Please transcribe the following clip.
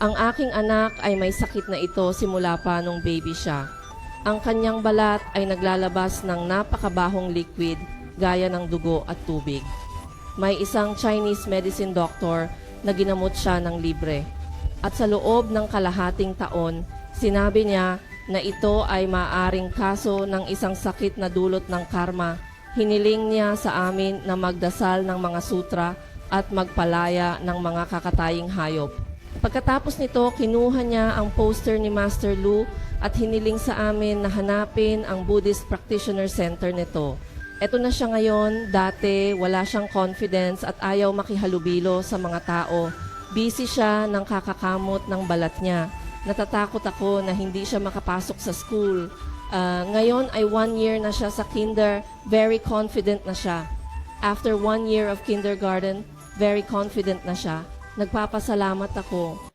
Ang aking anak ay may sakit na ito simula pa nung baby siya. Ang kanyang balat ay naglalabas ng napakabahong liquid gaya ng dugo at tubig. May isang Chinese medicine doctor na ginamot siya ng libre. At sa loob ng kalahating taon, sinabi niya na ito ay maaring kaso ng isang sakit na dulot ng karma. Hiniling niya sa amin na magdasal ng mga sutra at magpalaya ng mga kakataying hayop. Pagkatapos nito, kinuha niya ang poster ni Master Lu at hiniling sa amin na hanapin ang Buddhist Practitioner Center nito. Eto na siya ngayon. Dati wala siyang confidence at ayaw makihalubilo sa mga tao. Busy siya ng kakakamot ng balat niya. Natatakot ako na hindi siya makapasok sa school. Ngayon ay 1 year na siya sa kinder. Very confident na siya. After 1 year of kindergarten, very confident na siya. Nagpapasalamat ako